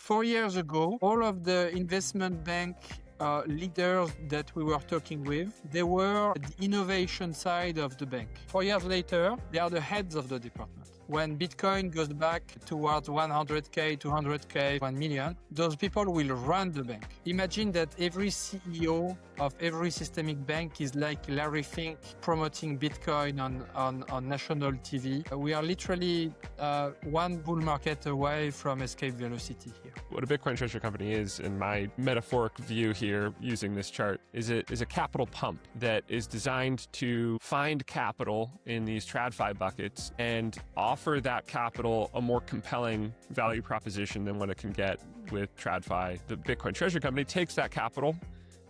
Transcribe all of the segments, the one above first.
4 years ago, all of the investment bank leaders that we were talking with, they were the innovation side of the bank. 4 years later, they are the heads of the department. When Bitcoin goes back towards 100K, 200K, 1 million, those people will run the bank. Imagine that every CEO of every systemic bank is like Larry Fink promoting Bitcoin on national TV. We are literally one bull market away from escape velocity here. What a Bitcoin treasury company is, in my metaphoric view here, using this chart, is a capital pump that is designed to find capital in these TradFi buckets and offer that capital a more compelling value proposition than what it can get with TradFi. The Bitcoin treasury company takes that capital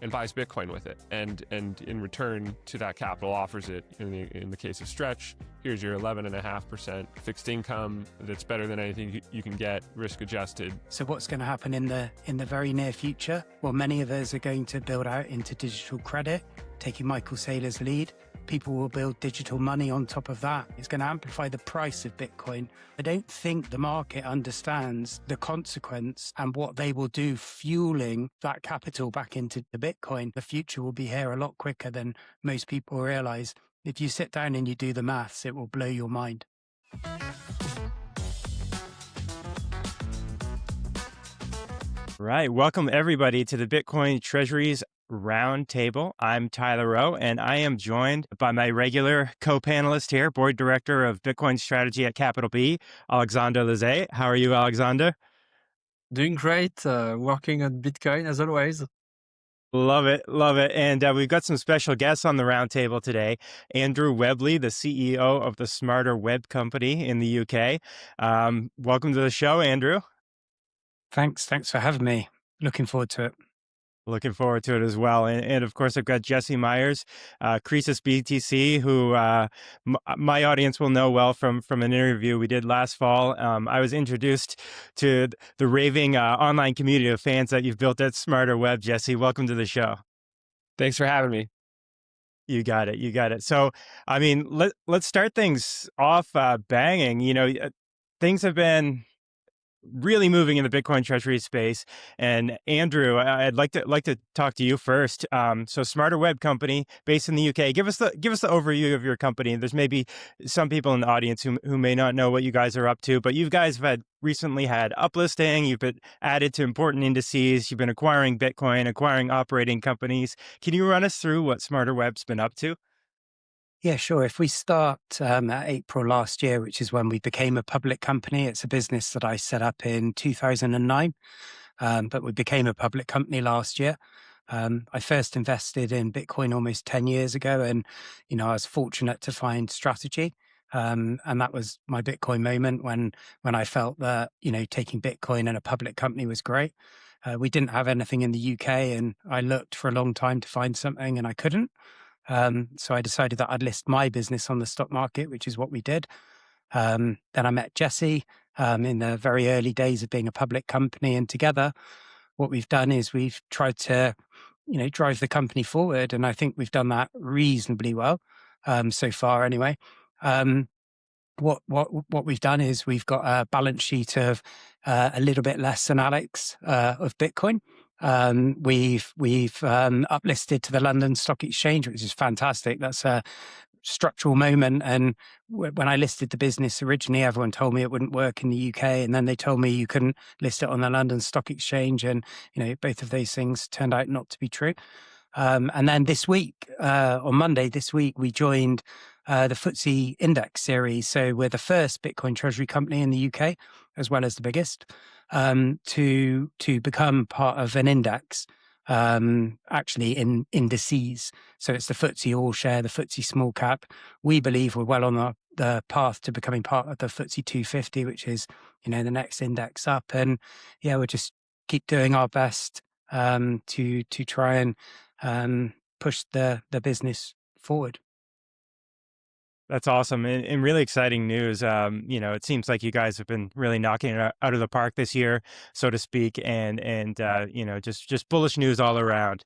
and buys Bitcoin with it, and in return to that capital offers it, in the case of Stretch, here's your 11.5% fixed income that's better than anything you can get, risk adjusted. So what's going to happen in the very near future? Well, many of us are going to build out into digital credit, taking Michael Saylor's lead. People will build digital money on top of that. It's going to amplify the price of Bitcoin. I don't think the market understands the consequence and what they will do fueling that capital back into the Bitcoin. The future will be here a lot quicker than most people realize. If you sit down and you do the maths, it will blow your mind. Right. Welcome, everybody, to the Bitcoin Treasuries Roundtable. I'm Tyler Rowe, and I am joined by my regular co-panelist here, Board Director of Bitcoin Strategy at Capital B, Alexandre Laizet. How are you, Alexandre? Doing great, working on Bitcoin as always. Love it. Love it. And we've got some special guests on the roundtable today. Andrew Webley, the CEO of the SmarterWeb company in the UK. Welcome to the show, Andrew. Thanks for having me. Looking forward to it. Looking forward to it as well. And of course, I've got Jesse Myers, Croesus BTC, who my audience will know well from an interview we did last fall. I was introduced to the raving online community of fans that you've built at SmarterWeb. Jesse, welcome to the show. Thanks for having me. You got it. You got it. So, I mean, let's start things off banging. You know, things have been really moving in the Bitcoin treasury space. And Andrew, I'd like to talk to you first. So SmarterWeb company based in the UK. Give us the overview of your company. There's maybe some people in the audience who may not know what you guys are up to, but you guys have recently had uplisting. You've been added to important indices. You've been acquiring Bitcoin, acquiring operating companies. Can you run us through what SmarterWeb's been up to? Yeah, sure. If we start at April last year, which is when we became a public company, it's a business that I set up in 2009, but we became a public company last year. I first invested in Bitcoin almost 10 years ago, and I was fortunate to find strategy. And that was my Bitcoin moment when I felt that taking Bitcoin in a public company was great. We didn't have anything in the UK, and I looked for a long time to find something, and I couldn't. So I decided that I'd list my business on the stock market, which is what we did. Then I met Jesse in the very early days of being a public company. And together, what we've done is we've tried to, drive the company forward. And I think we've done that reasonably well so far anyway. What we've done is we've got a balance sheet of a little bit less than Alex of Bitcoin. We've uplisted to the London Stock Exchange, which is fantastic. That's a structural moment. And when I listed the business originally, everyone told me it wouldn't work in the UK, and then they told me you couldn't list it on the London Stock Exchange, and both of those things turned out not to be true. And then this week, on Monday this week, we joined the FTSE Index series. So we're the first Bitcoin treasury company in the UK, as well as the biggest, to become part of an index, actually in Indices. So it's the FTSE All Share, the FTSE Small Cap. We believe we're well on the path to becoming part of the FTSE 250, which is, the next index up. And yeah, we'll just keep doing our best to try and push the business forward. That's awesome and really exciting news. It seems like you guys have been really knocking it out of the park this year, so to speak, and just bullish news all around.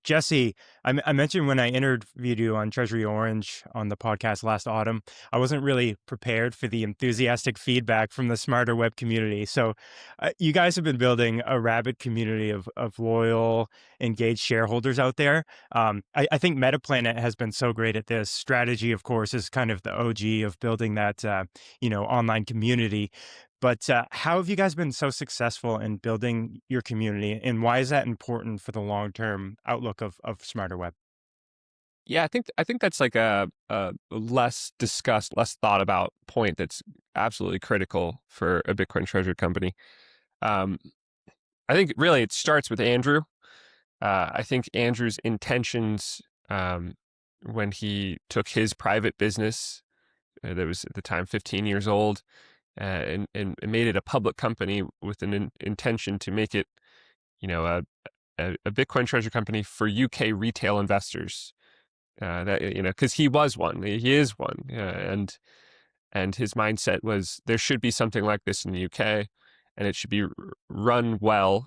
Jesse, I mentioned when I interviewed you on Treasury Orange on the podcast last autumn, I wasn't really prepared for the enthusiastic feedback from the SmarterWeb community. So, you guys have been building a rabid community of loyal, engaged shareholders out there. I think MetaPlanet has been so great at this. Strategy, of course, is kind of the OG of building that, online community. But how have you guys been so successful in building your community, and why is that important for the long-term outlook of SmarterWeb? Yeah, I think that's like a less discussed, less thought about point that's absolutely critical for a Bitcoin treasury company. Um, I think really it starts with Andrew. I think Andrew's intentions when he took his private business that was at the time 15 years old and made it a public company with an intention to make it, a Bitcoin treasury company for UK retail investors. Because he was one, he is one, and his mindset was there should be something like this in the UK, and it should be run well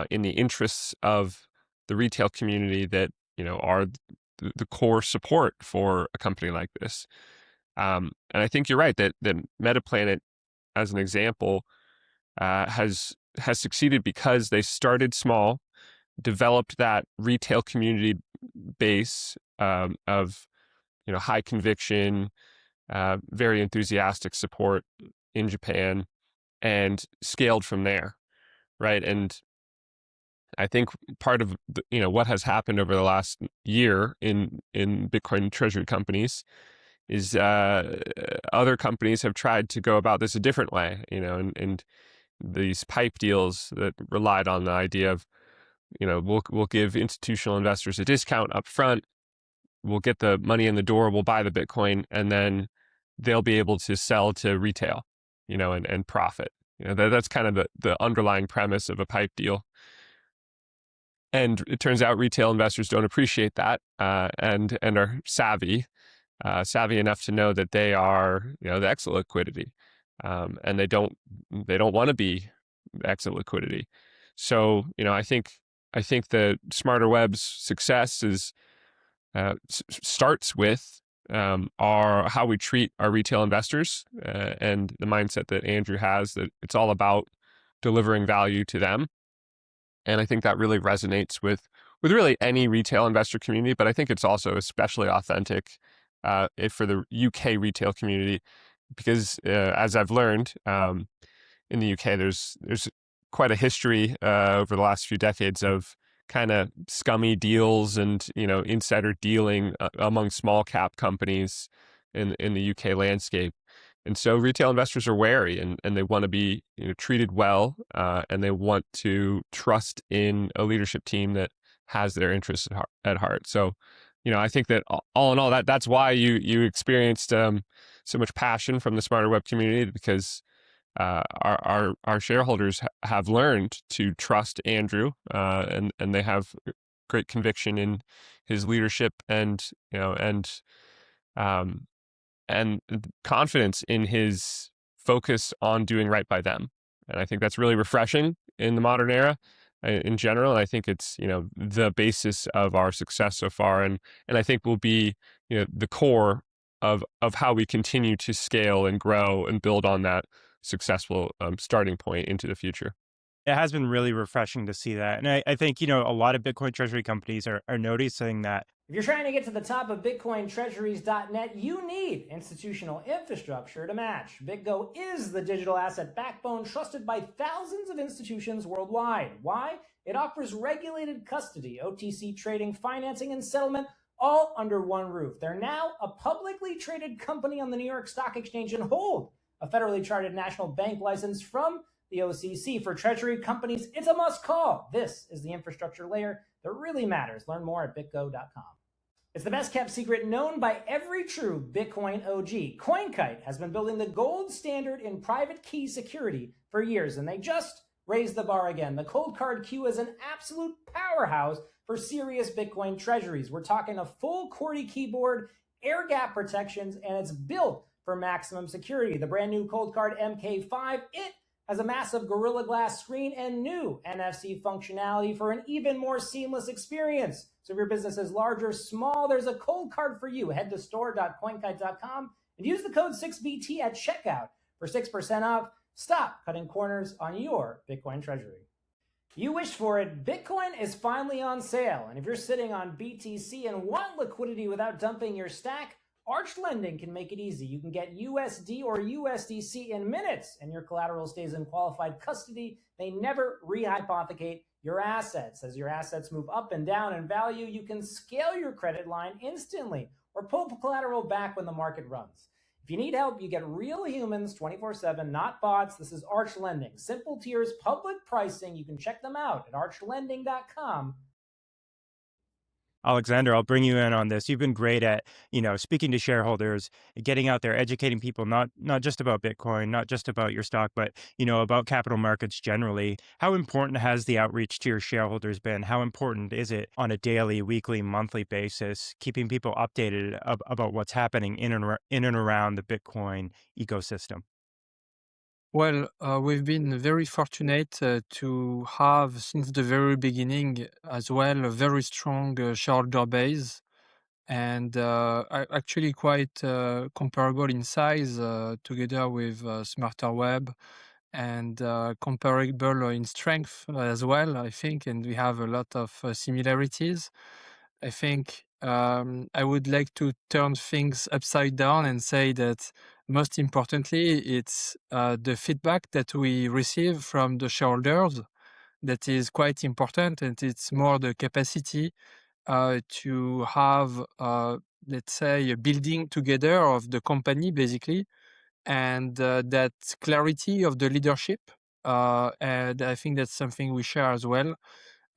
in the interests of the retail community that are the core support for a company like this. And I think you're right that MetaPlanet, as an example, has succeeded because they started small, developed that retail community base of high conviction, very enthusiastic support in Japan, and scaled from there, right? And I think part of what has happened over the last year in Bitcoin treasury companies is other companies have tried to go about this a different way, and these pipe deals that relied on the idea of, we'll give institutional investors a discount up front, we'll get the money in the door, we'll buy the Bitcoin, and then they'll be able to sell to retail, and profit. That's kind of the underlying premise of a pipe deal. And it turns out retail investors don't appreciate that and are savvy enough to know that they are, the exit liquidity, and they don't want to be exit liquidity. So, I think the SmarterWeb's success is starts with how we treat our retail investors and the mindset that Andrew has, that it's all about delivering value to them. And I think that really resonates with really any retail investor community, but I think it's also especially authentic for the UK retail community, because as I've learned, in the UK, there's quite a history over the last few decades of kind of scummy deals and insider dealing among small cap companies in the UK landscape. And so retail investors are wary, and they want to be treated well, and they want to trust in a leadership team that has their interests at heart. So, I think that all in all, that's why you experienced so much passion from the SmarterWeb community, because our shareholders have learned to trust Andrew, and they have great conviction in his leadership and confidence in his focus on doing right by them. And I think that's really refreshing in the modern era in general. And I think it's, the basis of our success so far. And I think will be, the core of how we continue to scale and grow and build on that successful starting point into the future. It has been really refreshing to see that. And I think, a lot of Bitcoin treasury companies are noticing that. If you're trying to get to the top of BitcoinTreasuries.net, you need institutional infrastructure to match. BitGo is the digital asset backbone trusted by thousands of institutions worldwide. Why? It offers regulated custody, OTC trading, financing, and settlement all under one roof. They're now a publicly traded company on the New York Stock Exchange and hold a federally chartered national bank license from the OCC. For treasury companies, it's a must call. This is the infrastructure layer that really matters. Learn more at bitgo.com. It's the best kept secret known by every true Bitcoin OG. CoinKite has been building the gold standard in private key security for years, and they just raised the bar again. The Cold Card Q is an absolute powerhouse for serious Bitcoin treasuries. We're talking a full QWERTY keyboard, air gap protections, and it's built for maximum security. The brand new Cold Card MK5, it has a massive Gorilla Glass screen and new NFC functionality for an even more seamless experience. So if your business is large or small, there's a Cold Card for you. Head to store.coinkite.com and use the code 6BT at checkout for 6% off. Stop cutting corners on your Bitcoin treasury. You wished for it. Bitcoin is finally on sale. And if you're sitting on BTC and want liquidity without dumping your stack, Arch Lending can make it easy. You can get USD or USDC in minutes, and your collateral stays in qualified custody. They never rehypothecate your assets. As your assets move up and down in value, you can scale your credit line instantly or pull collateral back when the market runs. If you need help, you get real humans 24/7, not bots. This is Arch Lending. Simple tiers, public pricing. You can check them out at archlending.com. Alexandre, I'll bring you in on this. You've been great at, speaking to shareholders, getting out there, educating people, not just about Bitcoin, not just about your stock, but, about capital markets generally. How important has the outreach to your shareholders been? How important is it on a daily, weekly, monthly basis, keeping people updated about what's happening in and around the Bitcoin ecosystem? Well, we've been very fortunate to have, since the very beginning as well, a very strong shareholder base, and actually quite comparable in size together with SmarterWeb, and comparable in strength as well, I think, and we have a lot of similarities. I think I would like to turn things upside down and say that most importantly, it's the feedback that we receive from the shareholders that is quite important, and it's more the capacity to have, let's say, a building together of the company, basically, and that clarity of the leadership. And I think that's something we share as well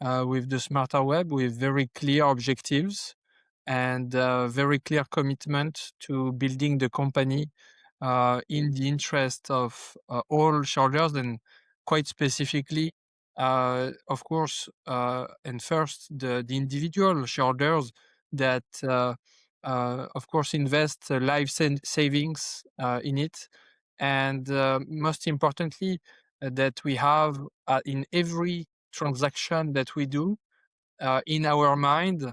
with the Smarter Web, with very clear objectives and very clear commitment to building the company in the interest of all shareholders, and quite specifically, of course, and first, the individual shareholders that, of course, invest life savings in it. And most importantly, that we have in every transaction that we do in our mind,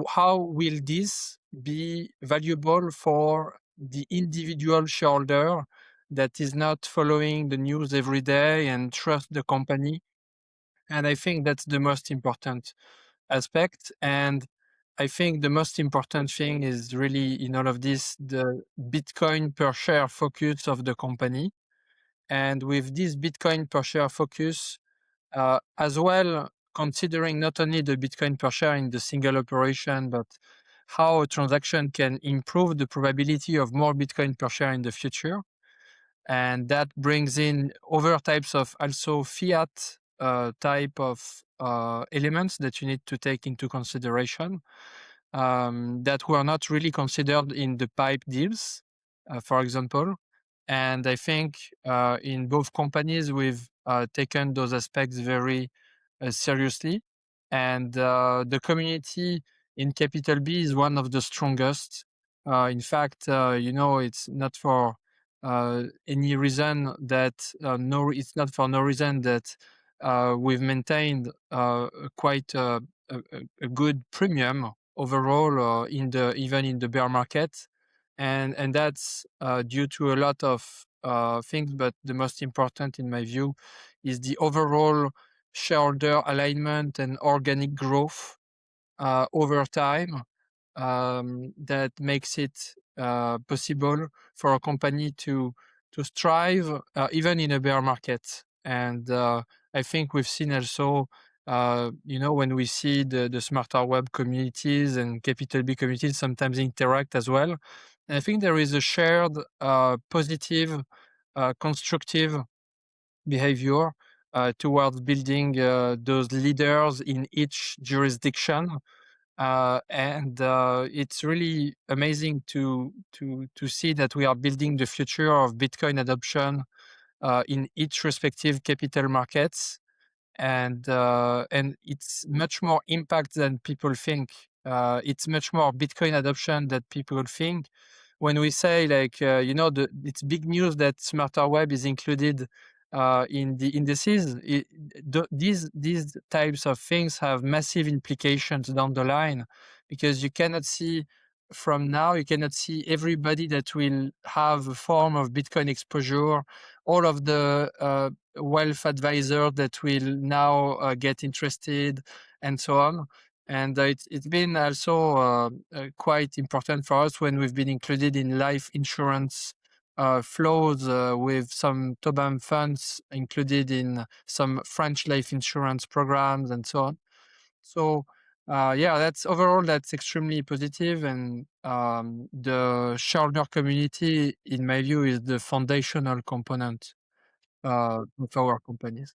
how will this be valuable for the individual shareholder that is not following the news every day and trust the company. And I think that's the most important aspect. And I think the most important thing is really in all of this, the Bitcoin per share focus of the company. And with this Bitcoin per share focus, as well, considering not only the Bitcoin per share in the single operation, but how a transaction can improve the probability of more Bitcoin per share in the future. And that brings in other types of also fiat type of elements that you need to take into consideration that were not really considered in the pipe deals, for example. And I think in both companies, we've taken those aspects very seriously. And the community in Capital B is one of the strongest. In fact, it's not for any reason that it's not for no reason that we've maintained quite a good premium overall even in the bear market, and that's due to a lot of things. But the most important, in my view, is the overall shareholder alignment and organic growth over time that makes it possible for a company to strive even in a bear market. And I think we've seen also, when we see the Smarter Web communities and Capital B communities sometimes interact as well. And I think there is a shared positive, constructive behavior towards building those leaders in each jurisdiction. And it's really amazing to see that we are building the future of Bitcoin adoption in each respective capital markets, and it's much more impact than people think It's much more Bitcoin adoption that people think. When we say it's big news that SmarterWeb is included in the indices. These types of things have massive implications down the line, because you cannot see everybody that will have a form of Bitcoin exposure, all of the wealth advisors that will now get interested, and so on. And it's been also quite important for us when we've been included in life insurance flows with some Tobam funds included in some French life insurance programs and so on. So that's extremely positive, and the shareholder community, in my view, is the foundational component of our companies.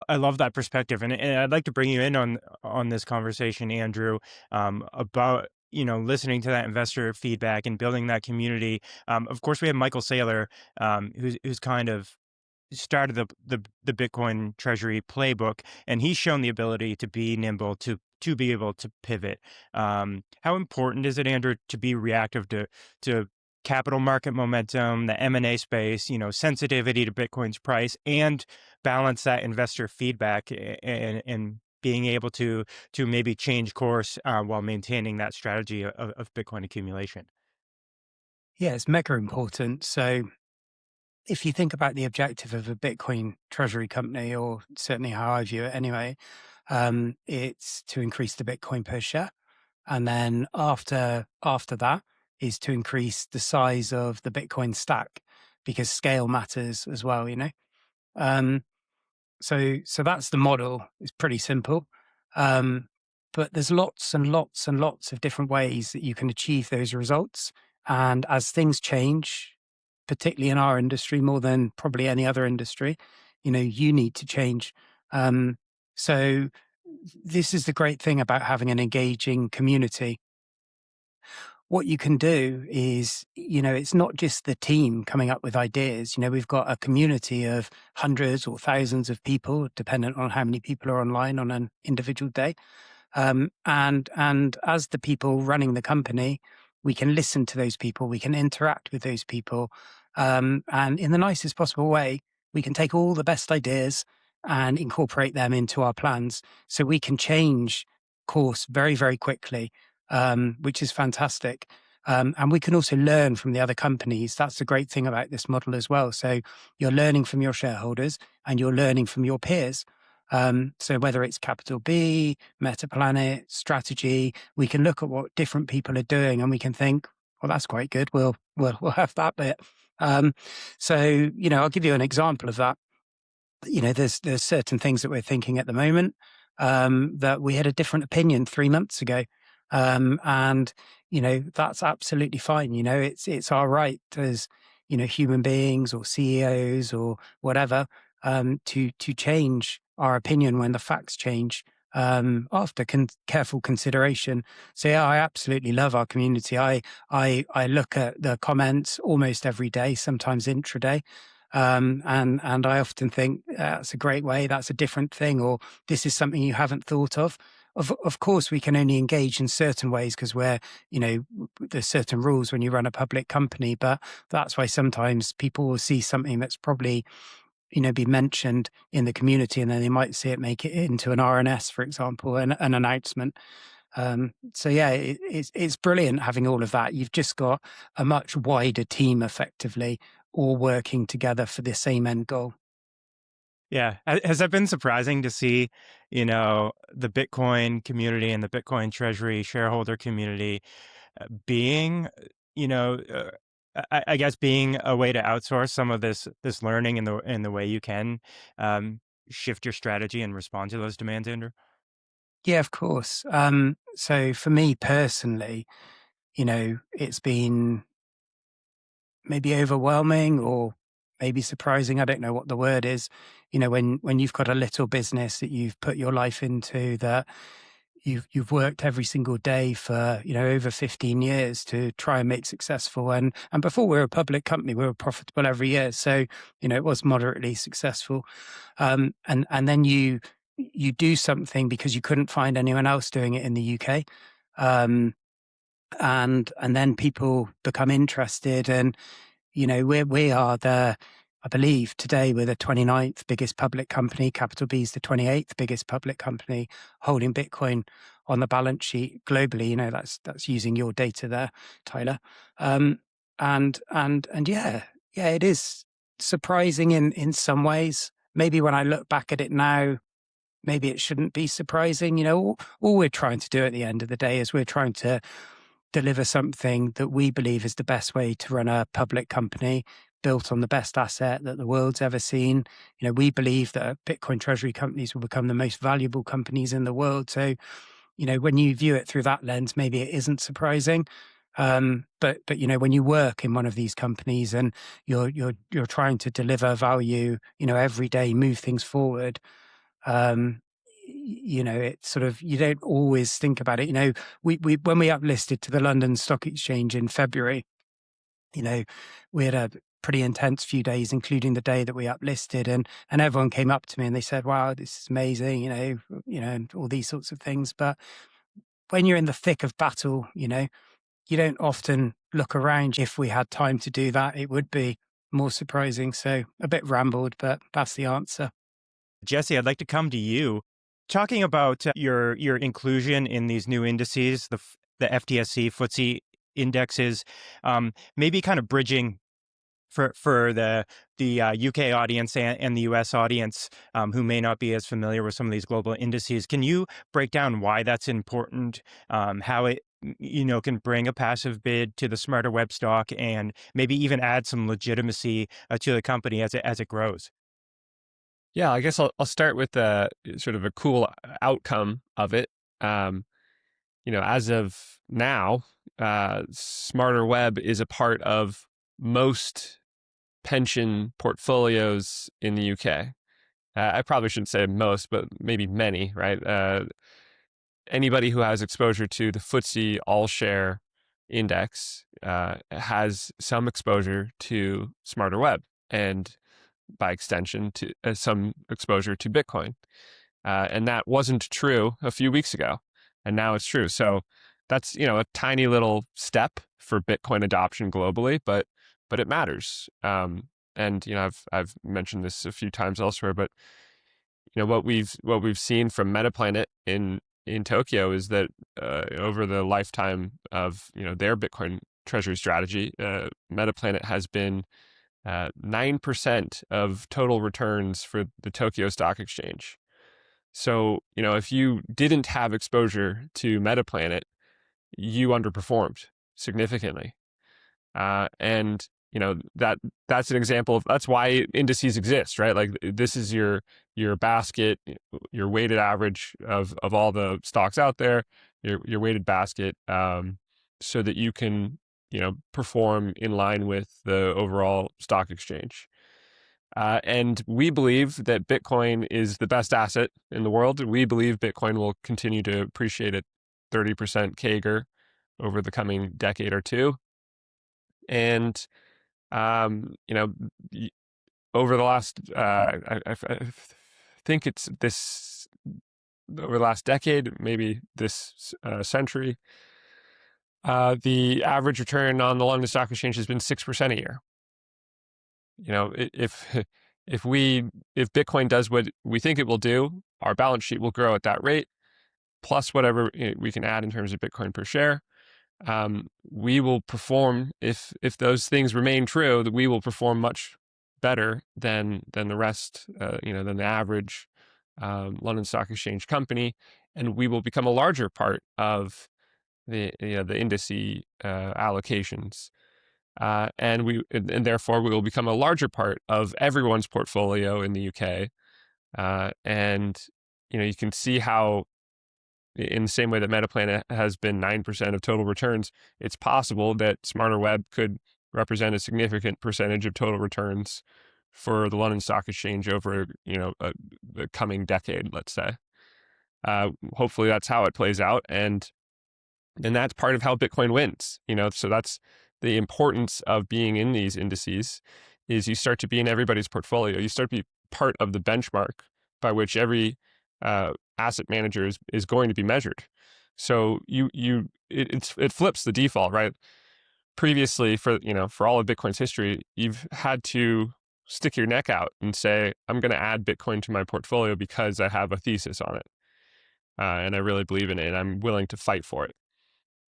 I love that perspective, and I'd like to bring you in on this conversation, Andrew, about listening to that investor feedback and building that community. Of course, we have Michael Saylor, who's kind of started the Bitcoin Treasury playbook, and he's shown the ability to be nimble, to be able to pivot. How important is it, Andrew, to be reactive to capital market momentum, the M&A space, sensitivity to Bitcoin's price, and balance that investor feedback and being able to maybe change course while maintaining that strategy of Bitcoin accumulation? Yeah, it's mega important. So if you think about the objective of a Bitcoin treasury company, or certainly how I view it anyway, it's to increase the Bitcoin per share. And then after that is to increase the size of the Bitcoin stack, because scale matters as well, So that's the model. It's pretty simple. But there's lots and lots and lots of different ways that you can achieve those results. And as things change, particularly in our industry, more than probably any other industry, you need to change. So this is the great thing about having an engaging community. What you can do is, it's not just the team coming up with ideas. We've got a community of hundreds or thousands of people, dependent on how many people are online on an individual day. And as the people running the company, we can listen to those people, we can interact with those people, and in the nicest possible way, we can take all the best ideas and incorporate them into our plans, so we can change course very, very quickly, which is fantastic. And we can also learn from the other companies. That's the great thing about this model as well. So you're learning from your shareholders and you're learning from your peers. So whether it's Capital B, MetaPlanet, Strategy, we can look at what different people are doing and we can think, well, that's quite good. We'll have that bit. So, I'll give you an example of that. There's certain things that we're thinking at the moment that we had a different opinion 3 months ago. And, that's absolutely fine. It's our right as, human beings or CEOs or whatever, to change our opinion when the facts change, after careful consideration. So yeah, I absolutely love our community. I look at the comments almost every day, sometimes intraday. And I often think that's a great way. That's a different thing, or this is something you haven't thought of. Of course, we can only engage in certain ways because there's certain rules when you run a public company. But that's why sometimes people will see something that's probably, be mentioned in the community, and then they might see it make it into an RNS, for example, an announcement. So yeah, it's brilliant having all of that. You've just got a much wider team, effectively, all working together for the same end goal. Yeah. Has that been surprising to see, the Bitcoin community and the Bitcoin Treasury shareholder community being, I guess being a way to outsource some of this learning in the way you can shift your strategy and respond to those demands, Andrew? Yeah, of course. So for me personally, it's been maybe overwhelming or maybe surprising. I don't know what the word is. When you've got a little business that you've put your life into, that you've worked every single day for, over 15 years to try and make successful. And before we were a public company, we were profitable every year. So, it was moderately successful. And then you do something because you couldn't find anyone else doing it in the UK. and then people become interested. And we are I believe today we're the 29th biggest public company. Capital B is the 28th biggest public company holding Bitcoin on the balance sheet globally. That's using your data there, Tyler. And yeah, it is surprising in some ways. Maybe when I look back at it now, maybe it shouldn't be surprising. All we're trying to do at the end of the day is we're trying to deliver something that we believe is the best way to run a public company built on the best asset that the world's ever seen. We believe that Bitcoin treasury companies will become the most valuable companies in the world. So, when you view it through that lens, maybe it isn't surprising. But when you work in one of these companies and you're trying to deliver value, every day, move things forward, it's sort of, you don't always think about it. We when we uplisted to the London Stock Exchange in February, we had a pretty intense few days, including the day that we uplisted, and everyone came up to me and they said, "Wow, this is amazing," and all these sorts of things. But when you're in the thick of battle, you don't often look around. If we had time to do that, it would be more surprising. So a bit rambled, but that's the answer. Jesse, I'd like to come to you. Talking about your inclusion in these new indices, the FTSE, FTSE indexes, maybe kind of bridging for the UK audience and the US audience who may not be as familiar with some of these global indices. Can you break down why that's important, how it can bring a passive bid to the SmarterWeb stock, and maybe even add some legitimacy to the company as it grows? Yeah, I guess I'll start with sort of a cool outcome of it. As of now, SmarterWeb is a part of most pension portfolios in the UK. I probably shouldn't say most, but maybe many, right? Anybody who has exposure to the FTSE All Share index has some exposure to SmarterWeb, and by extension, to some exposure to Bitcoin. And that wasn't true a few weeks ago, and now it's true. So that's, a tiny little step for Bitcoin adoption globally, but it matters. And I've mentioned this a few times elsewhere, but what we've seen from MetaPlanet in Tokyo is that over the lifetime of their Bitcoin treasury strategy, MetaPlanet has been 9% of total returns for the Tokyo Stock Exchange. So, if you didn't have exposure to MetaPlanet, you underperformed significantly. And that's an example of, that's why indices exist, right? Like, this is your basket, your weighted average of all the stocks out there, your weighted basket, so that you can perform in line with the overall stock exchange. And we believe that Bitcoin is the best asset in the world. We believe Bitcoin will continue to appreciate at 30% CAGR over the coming decade or two. And, over the last, I think it's this, over the last decade, maybe this century, the average return on the London Stock Exchange has been 6% a year. If Bitcoin does what we think it will do, our balance sheet will grow at that rate, plus whatever we can add in terms of Bitcoin per share. We will perform, if those things remain true, that we will perform much better than the rest, than the average London Stock Exchange company, and we will become a larger part of the indice allocations, and therefore we will become a larger part of everyone's portfolio in the UK, and you can see how, in the same way that MetaPlanet has been 9% of total returns, it's possible that SmarterWeb could represent a significant percentage of total returns for the London Stock Exchange over, the coming decade, let's say. Hopefully that's how it plays out. And that's part of how Bitcoin wins, so that's the importance of being in these indices, is you start to be in everybody's portfolio. You start to be part of the benchmark by which every asset manager is going to be measured. So it flips the default, right? Previously, for all of Bitcoin's history, you've had to stick your neck out and say, I'm going to add Bitcoin to my portfolio because I have a thesis on it, and I really believe in it, and I'm willing to fight for it.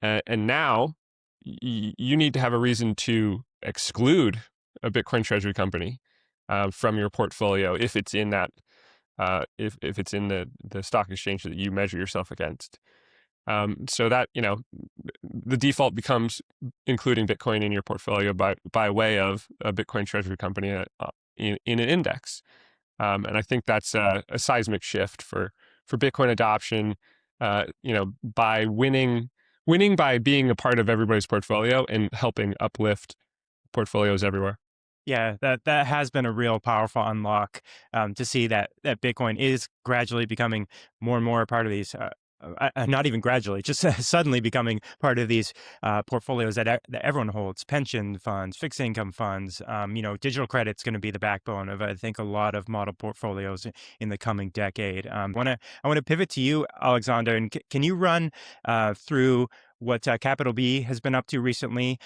And now you need to have a reason to exclude a Bitcoin treasury company from your portfolio if it's in that if it's in the stock exchange that you measure yourself against. So that the default becomes including Bitcoin in your portfolio by way of a Bitcoin treasury company in an index. And I think that's a seismic shift for Bitcoin adoption. By winning by being a part of everybody's portfolio and helping uplift portfolios everywhere. Yeah, that has been a real powerful unlock, to see that Bitcoin is gradually becoming more and more a part of these. Not even gradually, just suddenly becoming part of these portfolios that everyone holds: pension funds, fixed income funds. Digital credit's going to be the backbone of, I think, a lot of model portfolios in the coming decade. I want to pivot to you, Alexandre, and can you run through what Capital B has been up to recently?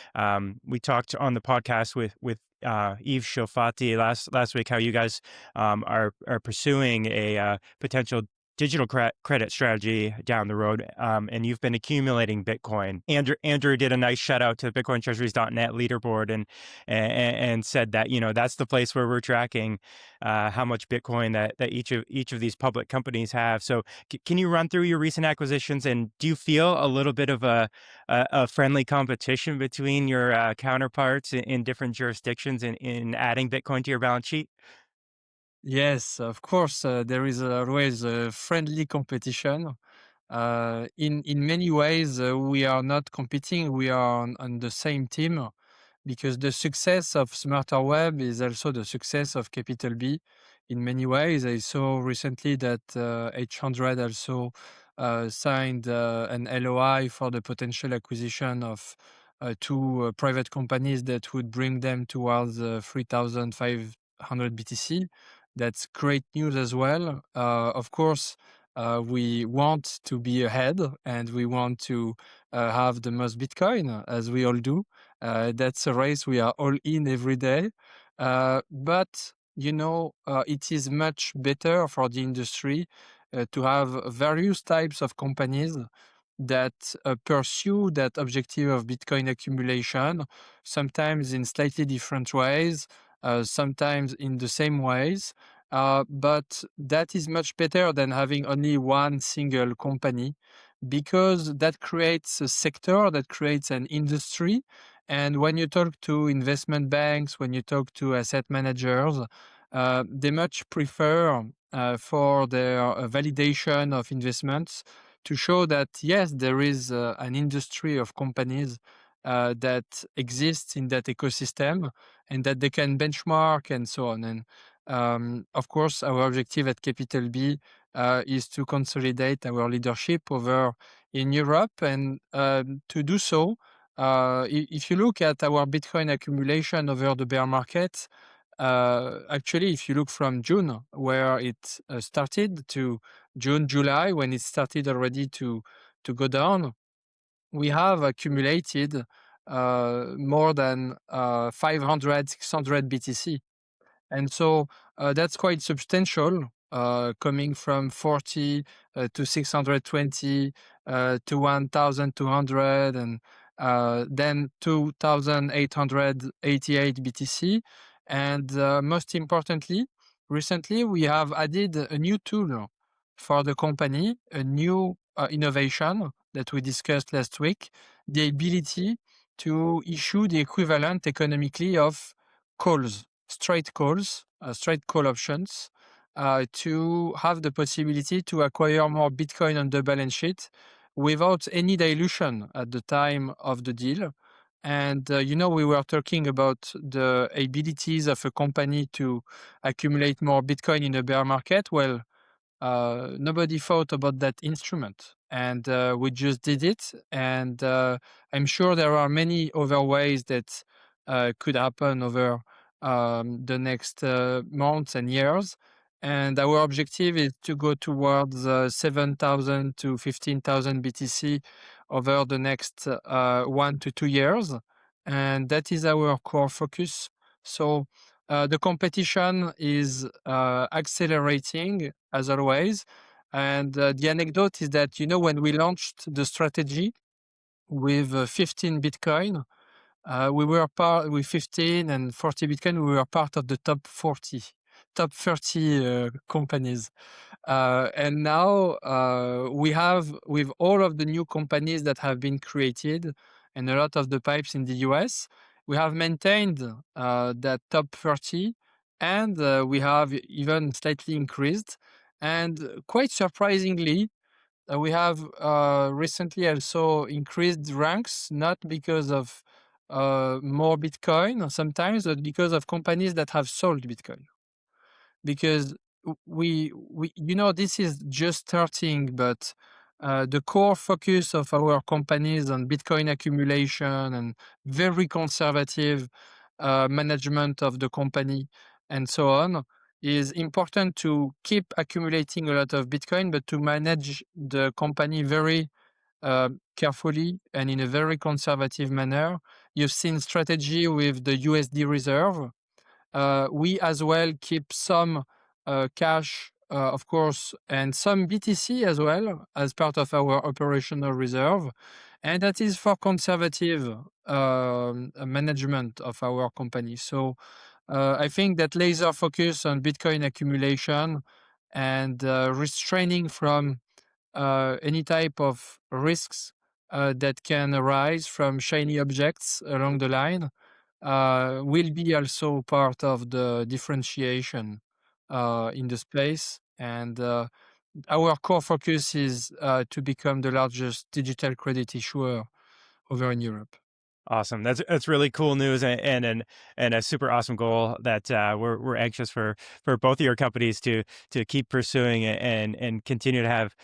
We talked on the podcast with Yves Chofati last week how you guys are pursuing a potential digital credit strategy down the road, and you've been accumulating Bitcoin. Andrew did a nice shout out to the BitcoinTreasuries.net leaderboard and said that that's the place where we're tracking how much Bitcoin that each of these public companies have. So can you run through your recent acquisitions, and do you feel a little bit of a friendly competition between your counterparts in different jurisdictions in adding Bitcoin to your balance sheet? Yes, of course, there is always a friendly competition. In many ways, we are not competing, we are on the same team, because the success of SmarterWeb is also the success of Capital B in many ways. I saw recently that H100 also signed an LOI for the potential acquisition of two private companies that would bring them towards 3,500 BTC. That's great news as well. Of course, we want to be ahead and we want to have the most Bitcoin, as we all do. That's a race we are all in every day. But it is much better for the industry to have various types of companies that pursue that objective of Bitcoin accumulation, sometimes in slightly different ways, sometimes in the same ways. But that is much better than having only one single company, because that creates a sector, that creates an industry. And when you talk to investment banks, when you talk to asset managers, they much prefer for their validation of investments to show that, yes, there is an industry of companies that exists in that ecosystem and that they can benchmark and so on. And of course, our objective at Capital B is to consolidate our leadership over in Europe. And to do so, if you look at our Bitcoin accumulation over the bear market, actually, if you look from June, where it started, to June, July, when it started already to go down, we have accumulated more than 500, 600 BTC. And so that's quite substantial, coming from 40 to 620 to 1,200, and then 2,888 BTC. And most importantly, recently we have added a new tool for the company, a new innovation that we discussed last week, the ability to issue the equivalent economically of calls, straight calls, straight call options, to have the possibility to acquire more Bitcoin on the balance sheet without any dilution at the time of the deal. And, we were talking about the abilities of a company to accumulate more Bitcoin in a bear market. Well, nobody thought about that instrument, and we just did it. And I'm sure there are many other ways that could happen over the next months and years. And our objective is to go towards 7,000 to 15,000 BTC over the next 1 to 2 years. And that is our core focus. So the competition is accelerating as always. And the anecdote is that, when we launched the strategy with 15 Bitcoin, we were part with 15 and 40 Bitcoin. We were part of the top 40, top 30 companies. And now we have, with all of the new companies that have been created and a lot of the pipes in the US, we have maintained that top 30, and we have even slightly increased. And quite surprisingly, we have recently also increased ranks, not because of more Bitcoin sometimes, but because of companies that have sold Bitcoin. Because we this is just starting, but the core focus of our companies on Bitcoin accumulation and very conservative management of the company and so on is important to keep accumulating a lot of Bitcoin, but to manage the company very carefully and in a very conservative manner. You've seen strategy with the USD reserve. We as well keep some cash, of course, and some BTC as well as part of our operational reserve. And that is for conservative management of our company. So I think that laser focus on Bitcoin accumulation and restraining from any type of risks that can arise from shiny objects along the line will be also part of the differentiation in the space. And our core focus is to become the largest digital credit issuer over in Europe. Awesome. That's really cool news, and a super awesome goal that we're anxious for both of your companies to keep pursuing and continue to have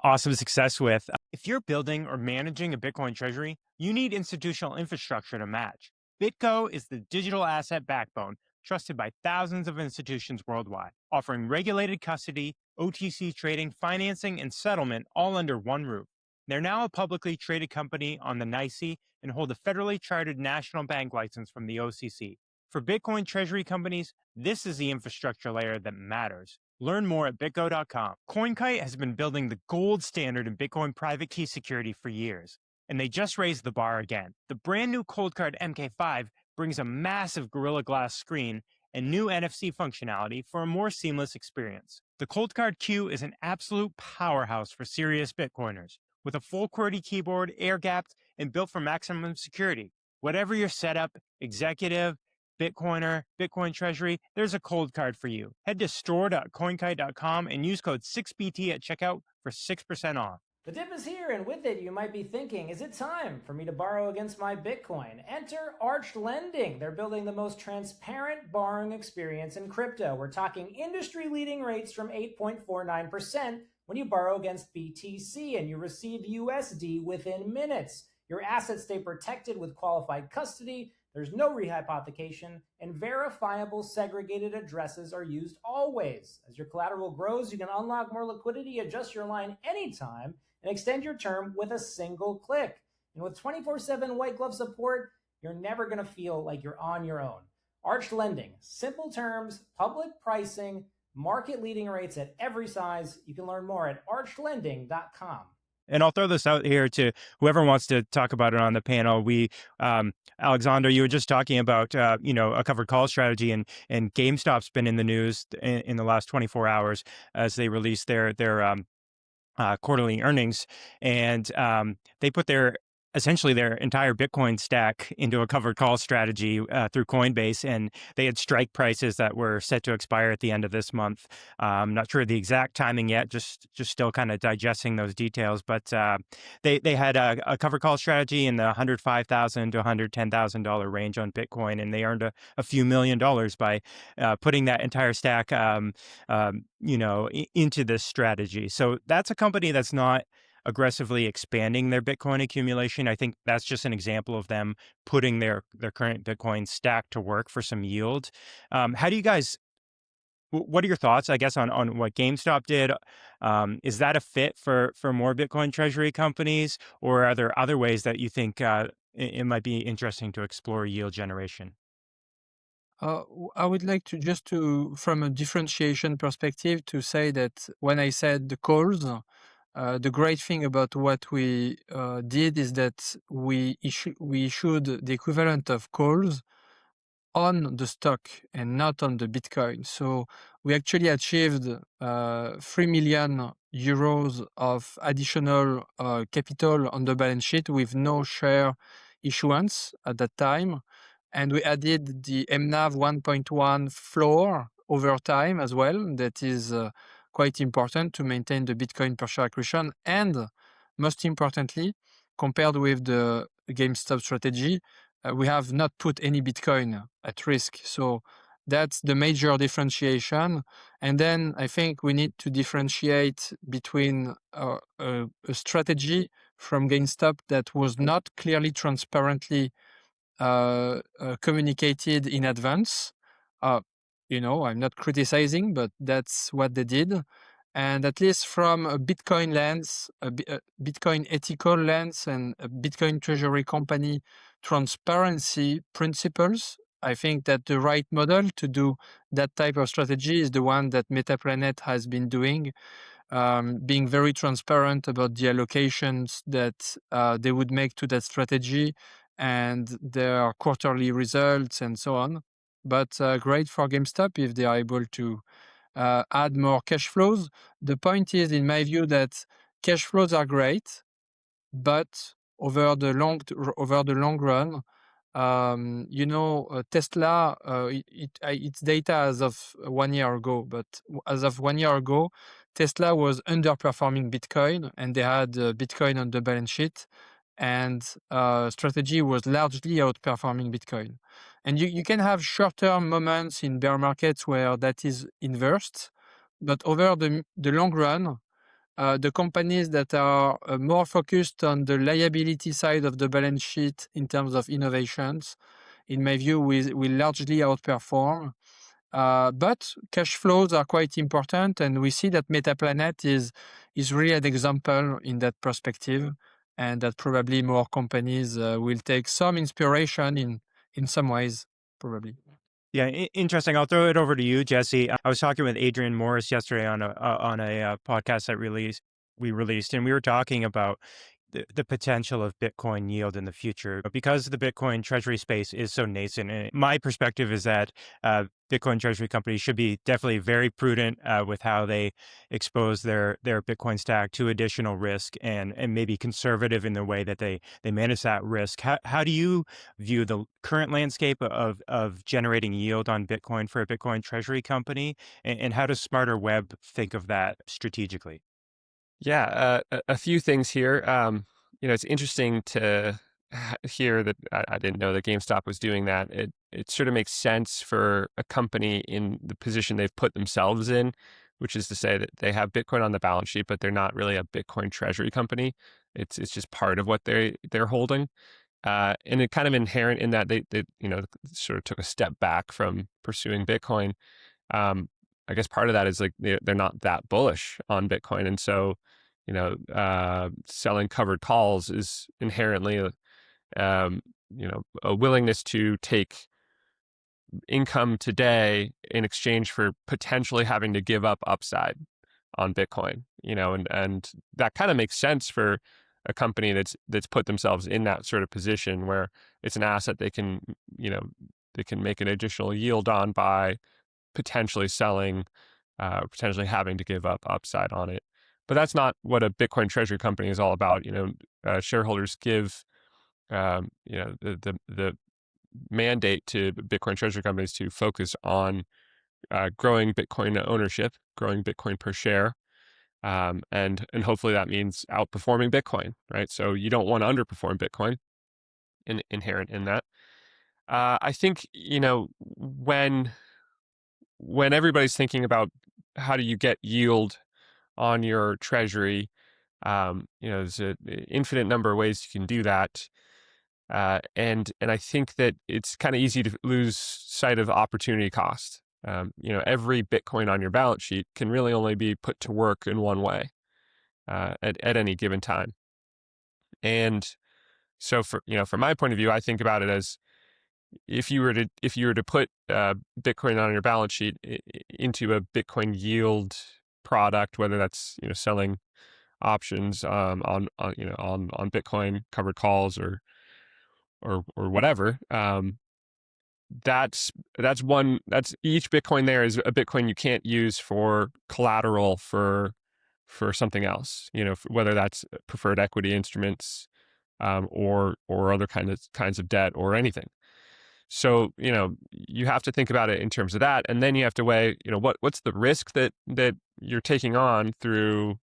awesome success with. If you're building or managing a Bitcoin treasury, you need institutional infrastructure to match. BitGo is the digital asset backbone trusted by thousands of institutions worldwide, offering regulated custody, OTC trading, financing, and settlement all under one roof. They're now a publicly traded company on the NYSE and hold a federally chartered national bank license from the OCC. For Bitcoin treasury companies, this is the infrastructure layer that matters. Learn more at bitgo.com. CoinKite has been building the gold standard in Bitcoin private key security for years, and they just raised the bar again. The brand new Coldcard MK5 brings a massive Gorilla Glass screen and new NFC functionality for a more seamless experience. The Coldcard Q is an absolute powerhouse for serious Bitcoiners, with a full QWERTY keyboard, air-gapped, and built for maximum security. Whatever your setup, executive, Bitcoiner, Bitcoin treasury, there's a Coldcard for you. Head to store.coinkite.com and use code 6BT at checkout for 6% off. The dip is here, and with it, you might be thinking, is it time for me to borrow against my Bitcoin? Enter Arch Lending. They're building the most transparent borrowing experience in crypto. We're talking industry-leading rates from 8.49% when you borrow against BTC, and you receive USD within minutes. Your assets stay protected with qualified custody. There's no rehypothecation, and verifiable segregated addresses are used always. As your collateral grows, you can unlock more liquidity, adjust your line anytime, and extend your term with a single click. And with 24/7 white glove support, you're never going to feel like you're on your own. Arch Lending, simple terms, public pricing, market-leading rates at every size. You can learn more at archlending.com. And I'll throw this out here to whoever wants to talk about it on the panel. Alexandre, you were just talking about, a covered call strategy, and GameStop's been in the news in the last 24 hours as they released their quarterly earnings, and they put essentially their entire Bitcoin stack into a covered call strategy through Coinbase, and they had strike prices that were set to expire at the end of this month. I'm not sure the exact timing yet, just still kind of digesting those details, but they had a covered call strategy in the $105,000 to $110,000 range on Bitcoin, and they earned a few $1 million by putting that entire stack into this strategy. So that's a company that's not aggressively expanding their Bitcoin accumulation. I think that's just an example of them putting their current Bitcoin stack to work for some yield. How do you guys What are your thoughts, I guess, on what GameStop did? Is that a fit for more Bitcoin treasury companies, or are there other ways that you think it might be interesting to explore yield generation? I would like to just to, from a differentiation perspective, to say that when I said the calls, the great thing about what we did is that we issued the equivalent of calls on the stock and not on the Bitcoin. So we actually achieved 3 million euros of additional capital on the balance sheet with no share issuance at that time. And we added the MNAV 1.1 floor over time as well. That is quite important to maintain the Bitcoin per share accretion. And most importantly, compared with the GameStop strategy, we have not put any Bitcoin at risk. So that's the major differentiation. And then I think we need to differentiate between a strategy from GameStop that was not clearly transparently communicated in advance. I'm not criticizing, but that's what they did. And at least from a Bitcoin lens, a Bitcoin ethical lens, and a Bitcoin treasury company transparency principles, I think that the right model to do that type of strategy is the one that MetaPlanet has been doing, being very transparent about the allocations that they would make to that strategy and their quarterly results and so on. But great for GameStop if they are able to add more cash flows. The point is, in my view, that cash flows are great, but over the long run, Tesla, its data as of 1 year ago, but as of 1 year ago, Tesla was underperforming Bitcoin, and they had Bitcoin on the balance sheet, and strategy was largely outperforming Bitcoin. And you can have short-term moments in bear markets where that is inversed, but over the long run, the companies that are more focused on the liability side of the balance sheet in terms of innovations, in my view, will largely outperform. But cash flows are quite important, and we see that MetaPlanet is really an example in that perspective, and that probably more companies will take some inspiration in some ways, probably. Yeah, interesting. I'll throw it over to you, Jesse. I was talking with Adrian Morris yesterday on a podcast that we released, and we were talking about the potential of Bitcoin yield in the future. But because the Bitcoin treasury space is so nascent, and my perspective is that Bitcoin treasury companies should be definitely very prudent with how they expose their Bitcoin stack to additional risk, and maybe conservative in the way that they manage that risk. How do you view the current landscape of generating yield on Bitcoin for a Bitcoin treasury company, and how does SmarterWeb think of that strategically? Yeah, a few things here. It's interesting to hear that I didn't know that GameStop was doing that. It sort of makes sense for a company in the position they've put themselves in, which is to say that they have Bitcoin on the balance sheet, but they're not really a Bitcoin treasury company. It's just part of what they're holding. And it kind of inherent in that they sort of took a step back from pursuing Bitcoin. I guess part of that is like they're not that bullish on Bitcoin, and so selling covered calls is inherently a willingness to take income today in exchange for potentially having to give up upside on Bitcoin. And that kind of makes sense for a company that's put themselves in that sort of position where it's an asset they can make an additional yield on by potentially selling, potentially having to give up upside on it. But that's not what a Bitcoin treasury company is all about. Shareholders give, the mandate to Bitcoin treasury companies to focus on growing Bitcoin ownership, growing Bitcoin per share, and hopefully that means outperforming Bitcoin, right? So you don't want to underperform Bitcoin, inherent in that. I think when everybody's thinking about how do you get yield on your treasury, there's an infinite number of ways you can do that. And I think that it's kind of easy to lose sight of opportunity cost. Every Bitcoin on your balance sheet can really only be put to work in one way at any given time. And so from my point of view, I think about it as if you were to put Bitcoin on your balance sheet into a Bitcoin yield product, whether that's selling options on Bitcoin covered calls or whatever. That's each Bitcoin there is a Bitcoin you can't use for collateral for something else. Whether that's preferred equity instruments or other kinds of debt or anything. So you have to think about it in terms of that, and then you have to weigh what's the risk that you're taking on through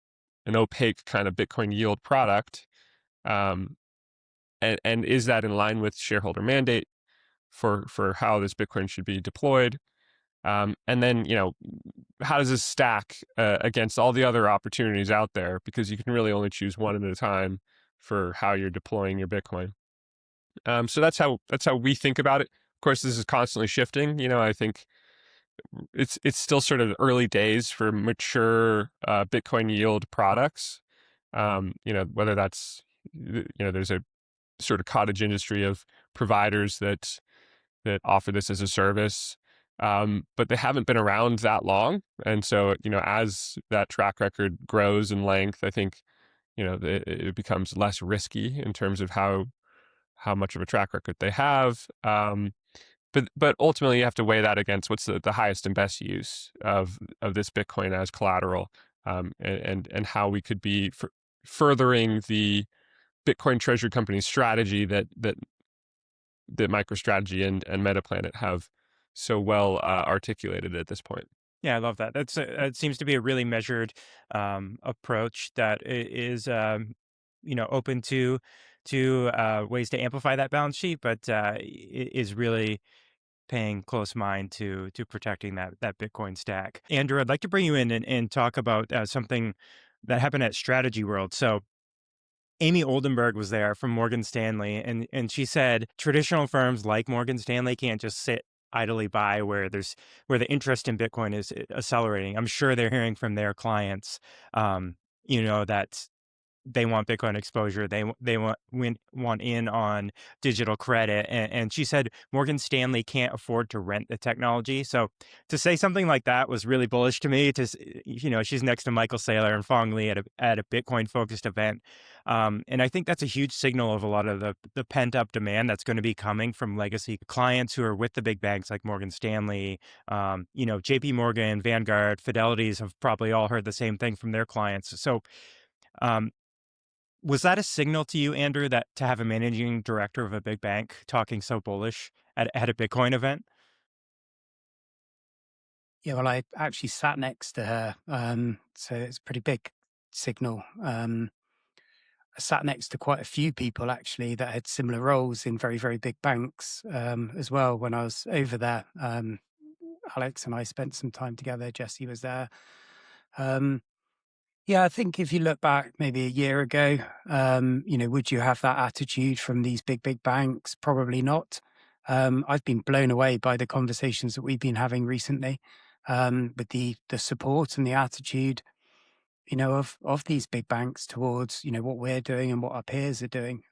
an opaque kind of Bitcoin yield product, and is that in line with shareholder mandate for how this Bitcoin should be deployed? And then, how does this stack against all the other opportunities out there? Because you can really only choose one at a time for how you're deploying your Bitcoin. So that's how we think about it. Of course, this is constantly shifting. I think it's still sort of early days for mature Bitcoin yield products. Whether that's there's a sort of cottage industry of providers that offer this as a service, but they haven't been around that long. And so, as that track record grows in length, I think, it becomes less risky in terms of how much of a track record they have. But ultimately, you have to weigh that against what's the highest and best use of this Bitcoin as collateral, and how we could be furthering the Bitcoin Treasury company's strategy that MicroStrategy and MetaPlanet have so well articulated at this point. Yeah, I love that. It seems to be a really measured approach that is open to ways to amplify that balance sheet, but is really paying close mind to protecting that Bitcoin stack. Andrew, I'd like to bring you in and talk about something that happened at Strategy World. So Amy Oldenburg was there from Morgan Stanley, and she said traditional firms like Morgan Stanley can't just sit idly by where the interest in Bitcoin is accelerating. I'm sure they're hearing from their clients, that they want Bitcoin exposure. They want in on digital credit. And she said Morgan Stanley can't afford to rent the technology. So to say something like that was really bullish to me. She's next to Michael Saylor and Fong Li at a Bitcoin focused event. And I think that's a huge signal of a lot of the pent up demand that's going to be coming from legacy clients who are with the big banks like Morgan Stanley, JP Morgan, Vanguard, Fidelity's have probably all heard the same thing from their clients. So, was that a signal to you, Andrew, that to have a managing director of a big bank talking so bullish at a Bitcoin event? Yeah, well, I actually sat next to her, so it's a pretty big signal. I sat next to quite a few people actually that had similar roles in very, very big banks as well when I was over there. Alex and I spent some time together. Jesse was there. Yeah, I think if you look back maybe a year ago, would you have that attitude from these big banks? Probably not. I've been blown away by the conversations that we've been having recently, with the support and the attitude, of these big banks towards, what we're doing and what our peers are doing.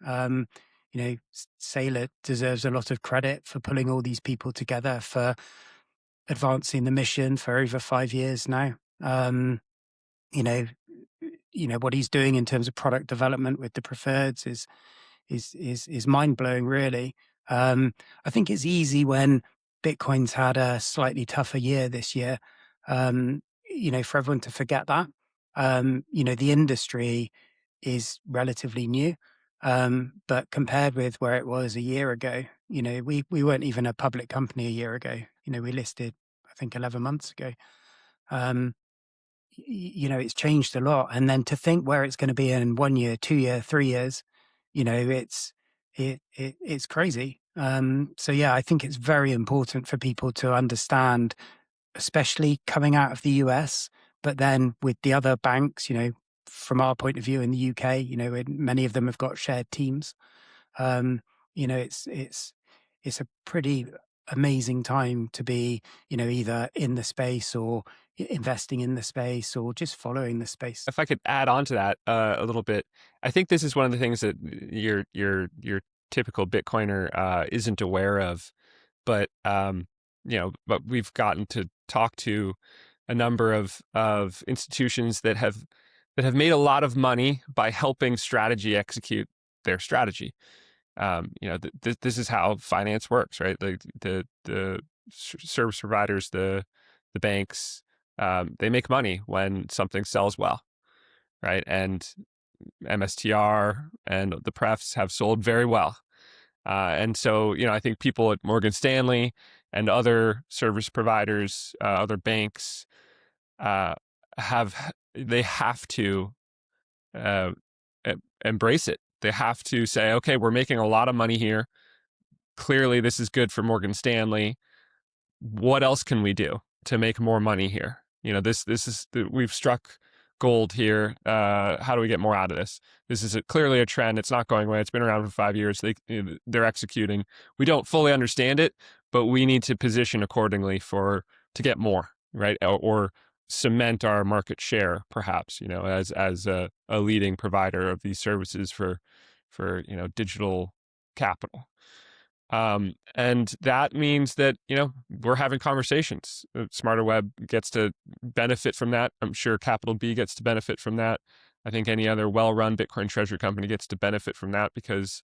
Saylor deserves a lot of credit for pulling all these people together, for advancing the mission for over 5 years now. What he's doing in terms of product development with the preferreds is mind blowing, really. I think it's easy when Bitcoin's had a slightly tougher year this year, for everyone to forget that. The industry is relatively new, but compared with where it was a year ago, we weren't even a public company a year ago. We listed, I think, 11 months ago. It's changed a lot. And then to think where it's going to be in 1 year, 2 year, 3 years, it's crazy. So yeah, I think it's very important for people to understand, especially coming out of the US, but then with the other banks, from our point of view in the UK, many of them have got shared teams. It's a pretty amazing time to be, either in the space or investing in the space or just following the space. If I could add on to that a little bit, I think this is one of the things that your typical Bitcoiner isn't aware of, but but we've gotten to talk to a number of institutions that have made a lot of money by helping strategy execute their strategy. This is how finance works, right? The service providers, the banks, they make money when something sells well, right? And MSTR and the prefs have sold very well. And so, I think people at Morgan Stanley and other service providers, other banks, have to embrace it. They have to say, okay, we're making a lot of money here. Clearly, this is good for Morgan Stanley. What else can we do to make more money here? This is we've struck gold here. How do we get more out of this? This is clearly a trend. It's not going away. It's been around for 5 years. They're executing. We don't fully understand it, but we need to position accordingly to get more, right? Or cement our market share, perhaps, as a leading provider of these services for digital capital. And that means that, we're having conversations. SmarterWeb gets to benefit from that. I'm sure Capital B gets to benefit from that. I think any other well-run Bitcoin treasury company gets to benefit from that, because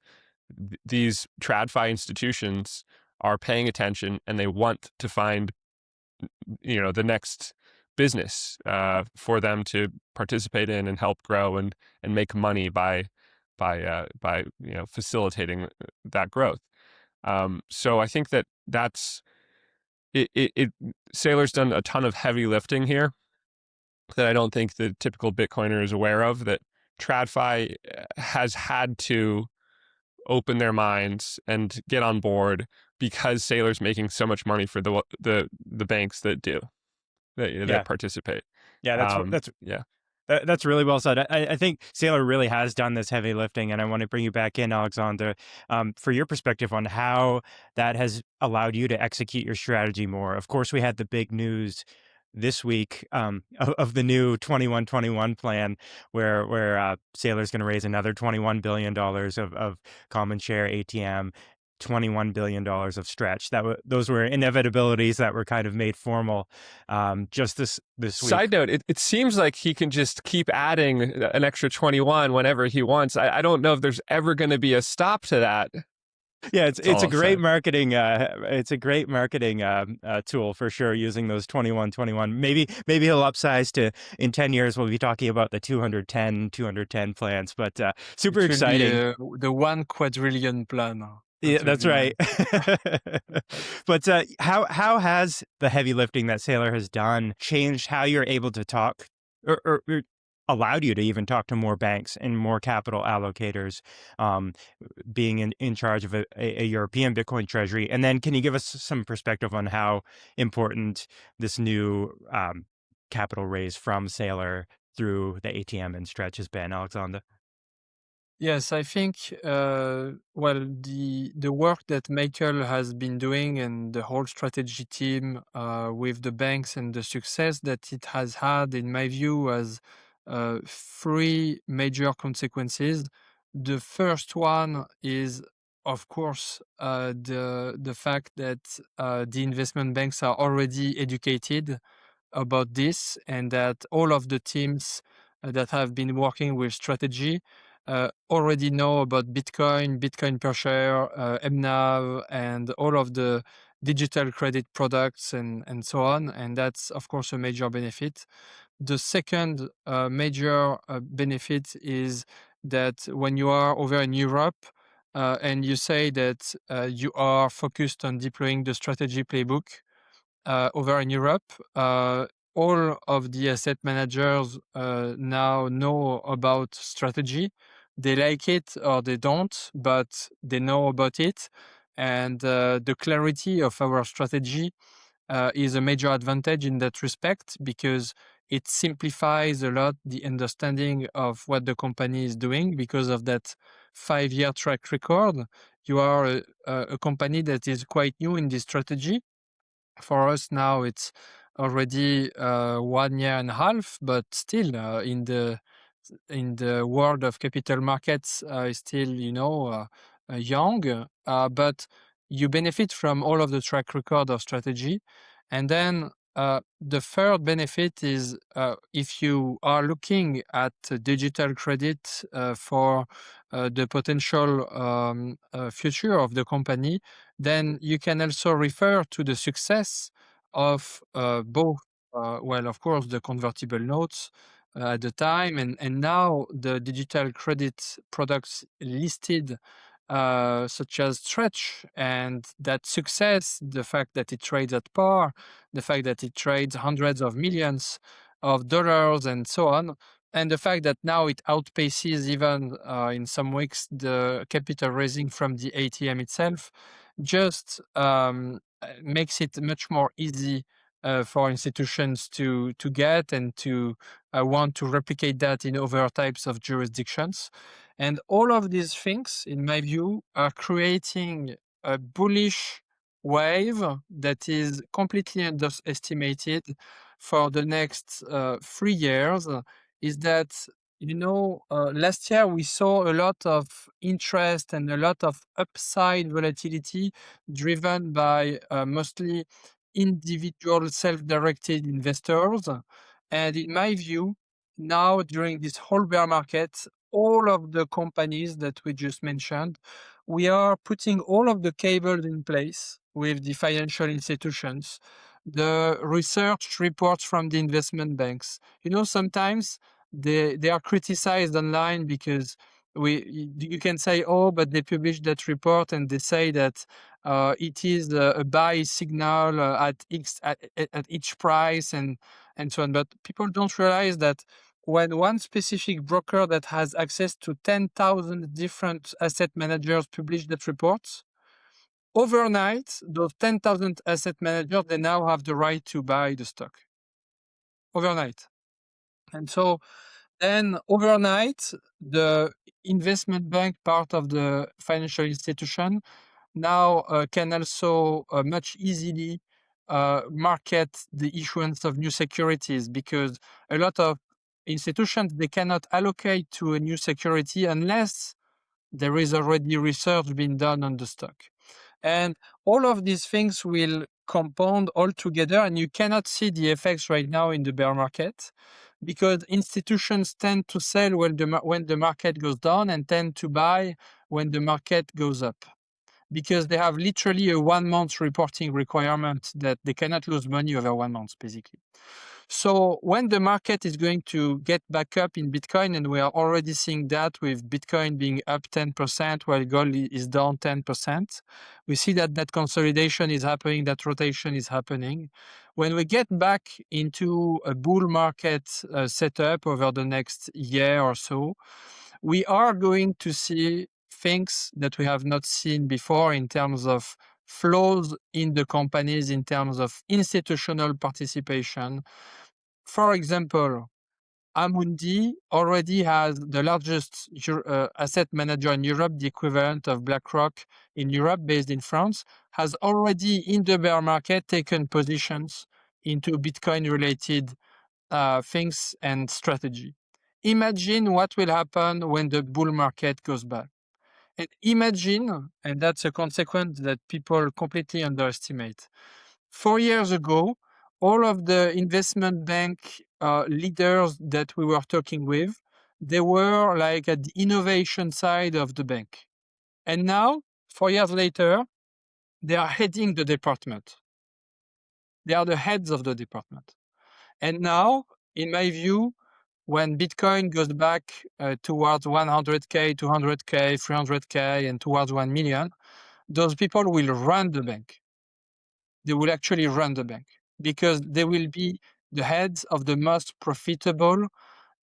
these TradFi institutions are paying attention and they want to find, the next business for them to participate in and help grow and make money by facilitating that growth. So I think that's it. Saylor's done a ton of heavy lifting here that I don't think the typical Bitcoiner is aware of, that TradFi has had to open their minds and get on board because Saylor's making so much money for the banks that participate. Yeah, that's really well said. I think Saylor really has done this heavy lifting, and I want to bring you back in, Alexandre, for your perspective on how that has allowed you to execute your strategy more. Of course, we had the big news this week of the new 21-21 plan, where Saylor's going to raise another $21 billion of common share ATM, $21 billion of stretch. Those were inevitabilities that were kind of made formal just this week. Side note, it seems like he can just keep adding an extra 21 whenever he wants. I don't know if there's ever going to be a stop to that. Yeah, it's a great marketing tool for sure, using those 21-21. Maybe he'll upsize to, in 10 years we'll be talking about the 210 plans, but super exciting. The 1 quadrillion plan. Yeah, that's right. But how has the heavy lifting that Saylor has done changed how you're able to talk, or allowed you to even talk to more banks and more capital allocators, being in charge of a European Bitcoin treasury? And then can you give us some perspective on how important this new capital raise from Saylor through the ATM and stretch has been, Alexandre? Yes, I think, the work that Michael has been doing and the whole strategy team with the banks, and the success that it has had, in my view, has 3 major consequences. The first one is, of course, the fact that the investment banks are already educated about this, and that all of the teams that have been working with strategy already know about Bitcoin per share, MNAV, and all of the digital credit products and so on. And that's, of course, a major benefit. The second major benefit is that when you are over in Europe and you say that you are focused on deploying the strategy playbook over in Europe, all of the asset managers now know about strategy. They like it or they don't, but they know about it. And the clarity of our strategy is a major advantage in that respect, because it simplifies a lot the understanding of what the company is doing. Because of that 5-year track record, you are a company that is quite new in this strategy. For us now, it's already 1 year and a half, but still in the world of capital markets, still young. But you benefit from all of the track record of strategy, and then the third benefit is if you are looking at digital credit for the potential future of the company, then you can also refer to the success of both, of course, the convertible notes at the time, and now the digital credit products listed, such as Stretch, and that success, the fact that it trades at par, the fact that it trades hundreds of millions of dollars and so on, and the fact that now it outpaces even in some weeks the capital raising from the ATM itself, just makes it much more easy for institutions to get and to want to replicate that in other types of jurisdictions. And all of these things, in my view, are creating a bullish wave that is completely underestimated for the next 3 years. Is that, last year we saw a lot of interest and a lot of upside volatility driven by mostly individual self-directed investors. And in my view, now during this whole bear market, all of the companies that we just mentioned, we are putting all of the cables in place with the financial institutions, the research reports from the investment banks. Sometimes they are criticized online because you can say, oh, but they published that report and they say that it is a buy signal at each price and so on. But people don't realize that when one specific broker that has access to 10,000 different asset managers publish that report, overnight, those 10,000 asset managers, they now have the right to buy the stock. Overnight. And so then overnight, the investment bank part of the financial institution now can also much easily market the issuance of new securities, because a lot of institutions, they cannot allocate to a new security unless there is already research being done on the stock. And all of these things will compound all together, and you cannot see the effects right now in the bear market, because institutions tend to sell when the market goes down and tend to buy when the market goes up, because they have literally a 1 month reporting requirement that they cannot lose money over 1 month, basically. So when the market is going to get back up in Bitcoin, and we are already seeing that with Bitcoin being up 10% while gold is down 10%, we see that consolidation is happening, that rotation is happening. When we get back into a bull market setup over the next year or so, we are going to see things that we have not seen before in terms of flows in the companies, in terms of institutional participation. For example, Amundi already has the largest asset manager in Europe, the equivalent of BlackRock in Europe, based in France, has already in the bear market taken positions into Bitcoin-related things and strategy. Imagine what will happen when the bull market goes back. And imagine, and that's a consequence that people completely underestimate. 4 years ago, all of the investment bank leaders that we were talking with, they were like at the innovation side of the bank. And now, 4 years later, they are heading the department. They are the heads of the department. And now, in my view, when Bitcoin goes back towards 100K, 200K, 300K, and towards 1 million, those people will run the bank. They will actually run the bank, because they will be the heads of the most profitable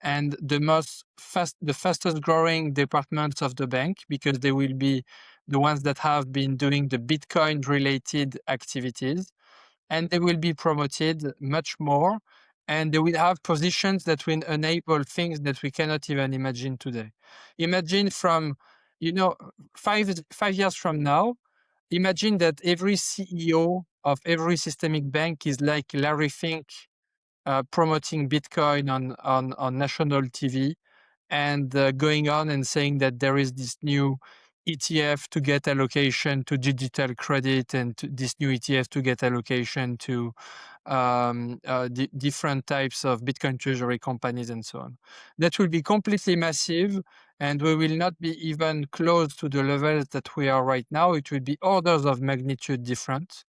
and the fastest growing departments of the bank, because they will be the ones that have been doing the Bitcoin related activities, and they will be promoted much more, and they will have positions that will enable things that we cannot even imagine today. Imagine from 5 years from now, imagine that every CEO of every systemic bank is like Larry Fink promoting Bitcoin on national TV and going on and saying that there is this new ETF to get allocation to digital credit and this new ETF to get allocation to different types of Bitcoin treasury companies and so on. That will be completely massive, and we will not be even close to the levels that we are right now. It will be orders of magnitude different,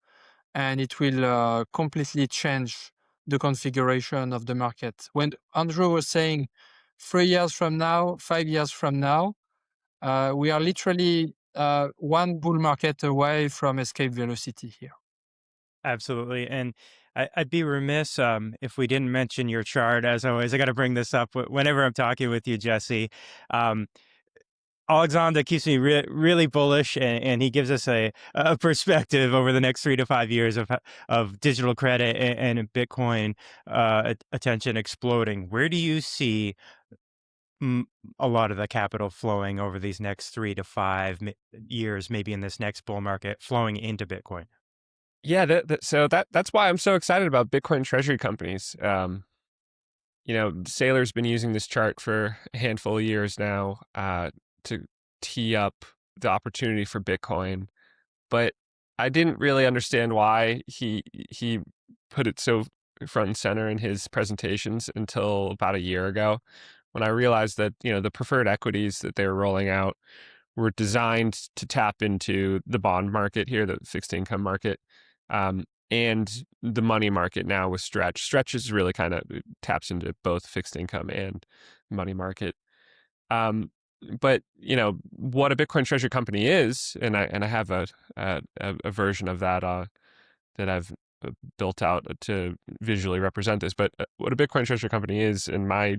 and it will completely change the configuration of the market. When Andrew was saying 3 years from now, 5 years from now, we are literally one bull market away from escape velocity here. Absolutely. And I'd be remiss if we didn't mention your chart. As always, I got to bring this up whenever I'm talking with you, Jesse. Alexandre keeps me really bullish, and he gives us a perspective over the next 3 to 5 years of digital credit and Bitcoin attention exploding. Where do you see a lot of the capital flowing over these next 3 to 5 years, maybe in this next bull market, flowing into Bitcoin? Yeah, so that's why I'm so excited about Bitcoin treasury companies. Saylor's been using this chart for a handful of years now to tee up the opportunity for Bitcoin, but I didn't really understand why he put it so front and center in his presentations until about a year ago, when I realized that the preferred equities that they were rolling out were designed to tap into the bond market here, the fixed income market, and the money market now with Stretch. Stretch is really kind of taps into both fixed income and money market. But what a Bitcoin treasury company is, and I have a version of that that I've built out to visually represent this. But what a Bitcoin treasury company is, in my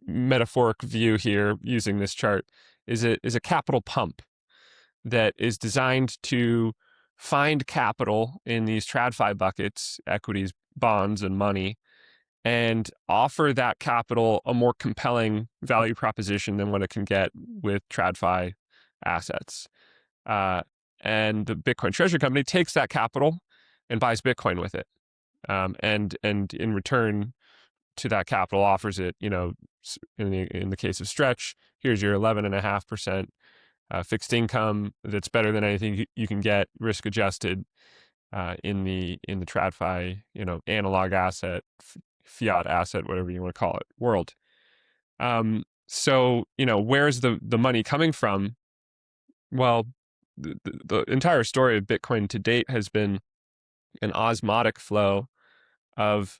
metaphoric view here, using this chart, is a capital pump that is designed to find capital in these TradFi buckets, equities, bonds, and money, and offer that capital a more compelling value proposition than what it can get with TradFi assets. And the Bitcoin treasury company takes that capital and buys Bitcoin with it. And in return to that capital offers it, in the case of Stretch, here's your 11.5% fixed income that's better than anything you can get, risk adjusted, in the TradFi, analog asset, fiat asset, whatever you want to call it, world. So where's the money coming from? Well, the entire story of Bitcoin to date has been an osmotic flow of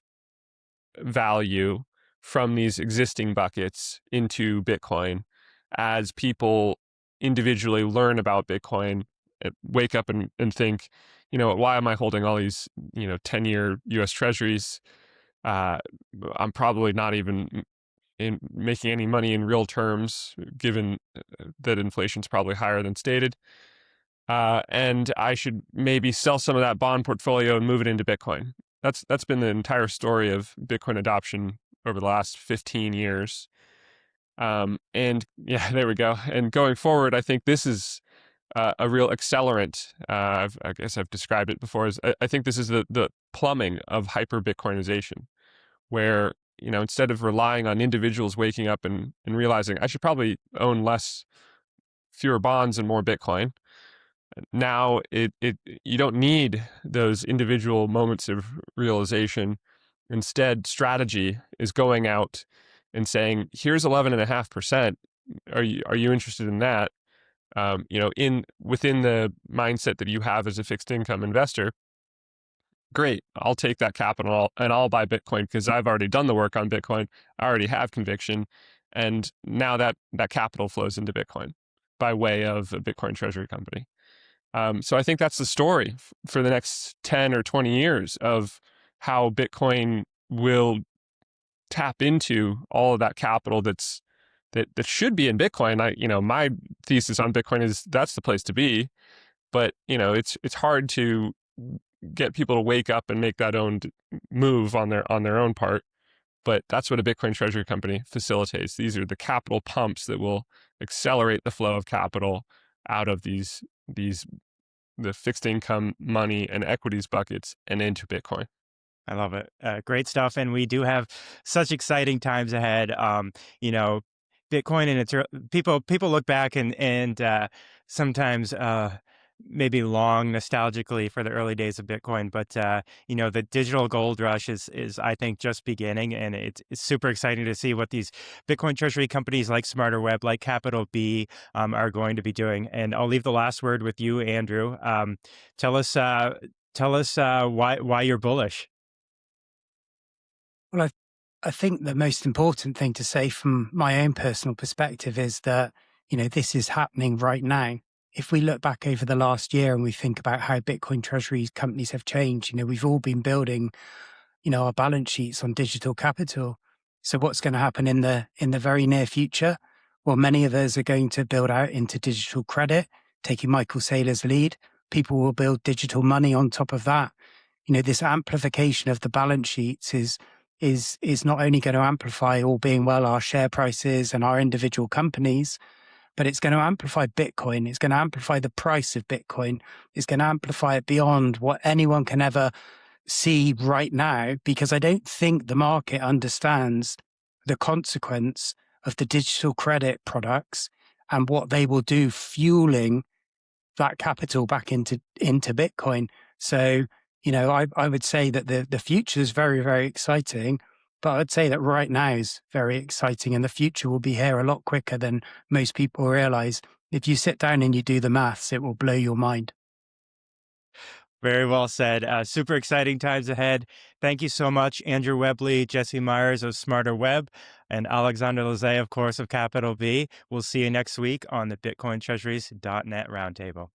value from these existing buckets into Bitcoin as people individually learn about Bitcoin, wake up and think, why am I holding all these 10-year US Treasuries? I'm probably not even making any money in real terms, given that inflation's probably higher than stated. And I should maybe sell some of that bond portfolio and move it into Bitcoin. That's been the entire story of Bitcoin adoption over the last 15 years. And yeah, there we go. And going forward, I think this is a real accelerant. I guess I've described it before as I think this is the plumbing of hyperbitcoinization, where instead of relying on individuals waking up and realizing I should probably own fewer bonds and more Bitcoin. Now you don't need those individual moments of realization. Instead, strategy is going out and saying, here's 11.5%. Are you interested in that? Within the mindset that you have as a fixed income investor, great, I'll take that capital and I'll buy Bitcoin because I've already done the work on Bitcoin. I already have conviction. And now that capital flows into Bitcoin by way of a Bitcoin treasury company. So I think that's the story for the next 10 or 20 years of how Bitcoin will tap into all of that capital that should be in Bitcoin. My thesis on Bitcoin is that's the place to be, but it's hard to get people to wake up and make that own move on their own part. But that's what a Bitcoin treasury company facilitates. These are the capital pumps that will accelerate the flow of capital out of the fixed income money and equities buckets and into Bitcoin. I love it. Great stuff. And we do have such exciting times ahead. Bitcoin and its people look back and sometimes maybe long nostalgically for the early days of Bitcoin, but the digital gold rush is I think just beginning, and it's super exciting to see what these Bitcoin treasury companies like SmarterWeb, like Capital B, are going to be doing. And I'll leave the last word with you, Andrew. Tell us why you're bullish. Well, I think the most important thing to say from my own personal perspective is that, this is happening right now. If we look back over the last year and we think about how Bitcoin treasury companies have changed, we've all been building, our balance sheets on digital capital. So what's going to happen in the very near future? Well, many of us are going to build out into digital credit, taking Michael Saylor's lead. People will build digital money on top of that. This amplification of the balance sheets is not only going to amplify, all being well, our share prices and our individual companies, but it's going to amplify Bitcoin. It's going to amplify the price of Bitcoin. It's going to amplify it beyond what anyone can ever see right now, because I don't think the market understands the consequence of the digital credit products and what they will do fueling that capital back into Bitcoin. So, I would say that the future is very, very exciting, but I'd say that right now is very exciting, and the future will be here a lot quicker than most people realize. If you sit down and you do the maths, it will blow your mind. Very well said. Super exciting times ahead. Thank you so much, Andrew Webley, Jesse Myers of SmarterWeb, and Alexandre Laizet, of course, of Capital B. We'll see you next week on the BitcoinTreasuries.net Roundtable.